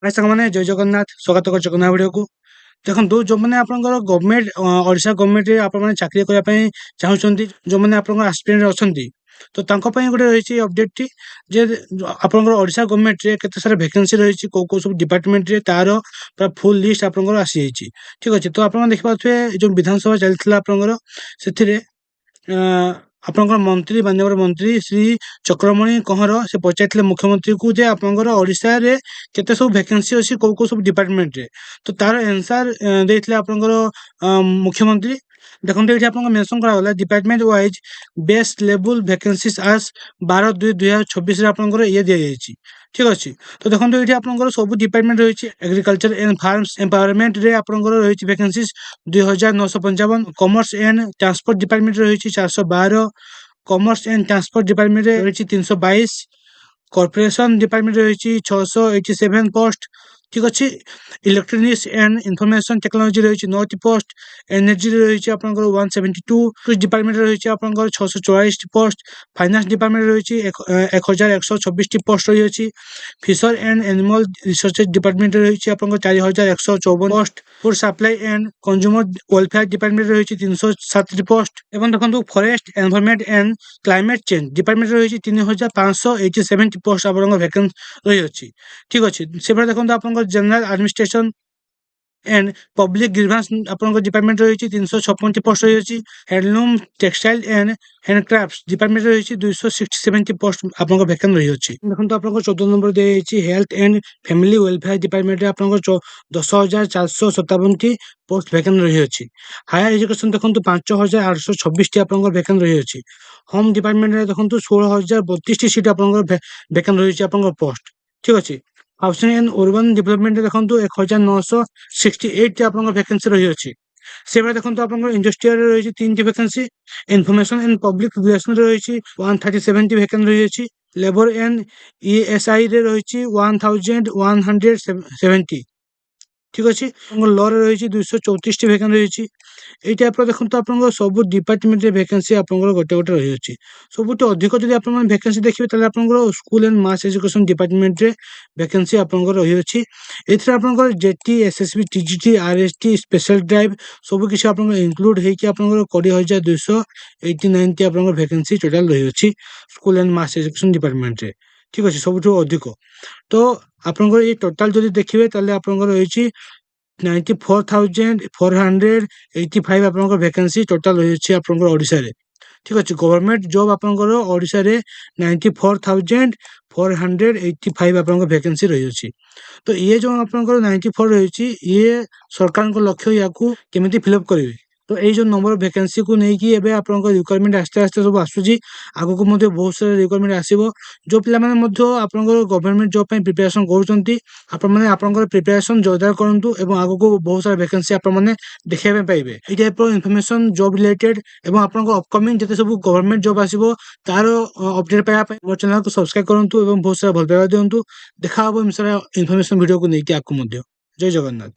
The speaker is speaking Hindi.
हाय साଙ୍ଗमाने जय जगन्नाथ स्वागत कर जगन्नाथ वीडियो को देखो जो मैंने आपनकर गवर्नमेंट ओडिशा गवर्नमेंट रे आपण माने चाकरी करिया पई चाहुचंती जो मैंने आपनकर एस्पिरेंट अछंती तो तांको पई गुटे रहिछि अपडेट टी जे आपनकर ओडिशा गवर्नमेंट रे केते सारा वैकेंसी रहिछि को सब डिपार्टमेंट रे तारो पूरा फुल लिस्ट आपनकर आसी जाइछि ठीक अछि तो आपण देखि पाथुए जो विधानसभा चलथिला आपनकर सेथिरे अ, ଆପଣଙ୍କର ମନ୍ତ୍ରୀ ମାନ୍ୟବର ମନ୍ତ୍ରୀ ଶ୍ରୀ ଚକ୍ରମଣି କହଁର ସେ ପଚାରିଥିଲେ ମୁଖ୍ୟମନ୍ତ୍ରୀକୁ ଯେ ଆପଣଙ୍କର ଓଡ଼ିଶାରେ କେତେ ସବୁ ଭ୍ୟାକେନ୍ସି ଅଛି କୋଉ କୋଉ ସବୁ ଡିପାର୍ଟମେଣ୍ଟରେ ତ ତାର ଆନ୍ସର ଦେଇଥିଲେ ଆପଣଙ୍କର ମୁଖ୍ୟମନ୍ତ୍ରୀ ଦେଖନ୍ତୁ ଏଇଠି ଆପଣଙ୍କ ମେନସନ୍ କରାଗଲା ଡିପାର୍ଟମେଣ୍ଟ ୱାଇଜ୍ ବେଷ୍ଟ ଲେବୁଲ ଭ୍ୟାକେନ୍ସିସ୍ ଆସ୍ 12/2/2026 ରେ ଆପଣଙ୍କର ଇଏ ଦିଆଯାଇଛି ଠିକ ଅଛି ତ ଦେଖନ୍ତୁ ଏଇଠି ଆପଣଙ୍କର ସବୁ ଡିପାର୍ଟମେଣ୍ଟ ରହିଛି ଏଗ୍ରିକଲଚର ଏଣ୍ଡ ଫାର୍ମସ ଏମ୍ପାୱରମେଣ୍ଟ ରେ ଆପଣଙ୍କର ରହିଛି vacancies 2955 commerce and transport department रही 412 कॉमर्स एंड ट्रांसपोर्ट डिपार्टमेंट रही 322 कॉर्पोरेशन डिपार्टमेंट रही 687 पोस्ट ठीक अच्छे इलेक्ट्रोनिक्स एंड इनफॉरमेशन टेक्नोलॉजी रही 9 पोस्ट एनर्जी रही आप 172 कृषि डिपार्टमेंट रही आप 644 पोस्ट फाइनेंस डिपार्टमेंट रही 1126 पोस्ट रही अच्छी fisher and animal research department रही आप 4154 post food supply and consumer welfare department रही 307 पोस्ट एवं देखो forest environment and climate change department रही 3587 पोस्ट आप वैकेंसी रही अच्छी ठीक अच्छे से देखो आप general administration and public grievance आपन डिपार्टमेंट रही 356 पोस्ट रही अच्छी handloom textile and handcraft department रही 267 पोस्ट आप वैकेंट रही अच्छी देखो आप 14 number the health and family welfare department आप 10,457 पोस्ट वैकेंट रही अच्छी हायर एजुकेशन देखो 5,826 आप वैकेंट रही अच्छी होम डिपार्टमेंट देखो 16,032 सीट आप वैकेंट रही पोस्ट ठीक अच्छे हाउसिंग एंड अर्बन डेवलपमेंट देखो 1,968 आप वैकेंसी रही अच्छी से देखो आप इंडस्ट्रियल रही 3 vacancy information and public relation रही 137 वैकेंट रही अच्छी लेबर एंड ईएसआई रही 1,170 ठीक अच्छे लॉ रही 234 वैकेंट रही ये टाइप देखो आप सब डिपार्टमेंट वैकेंसी आप गोटे गोटे रही अच्छी सब अधिक जब आप वैकेंसी देखिए आप school and mass education department vacancy आप रही अच्छी एथि आप jetty SSB TGT RST special drive सब किसी आप इनक्लूड होकर 20,289 टी आप वैकेंसी टोटाल रही अच्छी school and mass education department ठीक अच्छे सब अधिक तो आपंकर ये टोटाल जब देखिए आपंकर रही 94,485 आप वैकेंसी टोटाल रही है आपंकर ओडिशा रे ठीक अच्छे गवर्नमेंट जॉब आपंकर ओडिशा रे 94,485 आप वैकेंसी रही अच्छी तो ये जो आपंकर 94 रही ये सरकार लक्ष्य या केमी फिलअप करेंगे तो ये जो नंबर वैकेंसी को लेकिन एवं आप रिक्वायरमेंट आस्ते आस्ते सब आसूँ आगक बहुत सारा रिक्वायरमेंट आसो जो पिला गवर्नमेंट जॉब प्रिपरेशन कर प्रिपरेशन जोरदार करूँ और आगक बहुत सारा वैकेंसी आपने देखा पाइबे ये टाइप इनफॉरमेशन जॉब रिलेटेड और आप अपकमिंग जिते सब गवर्नमेंट जॉब आसो तार अपडेट पाइबा मो चैनल को सब्सक्राइब करूँ और बहुत सारा भल पाइबा दिंतु देखा हम सारा इनफॉरमेशन वीडियो को लेकिन आपको जय जगन्नाथ।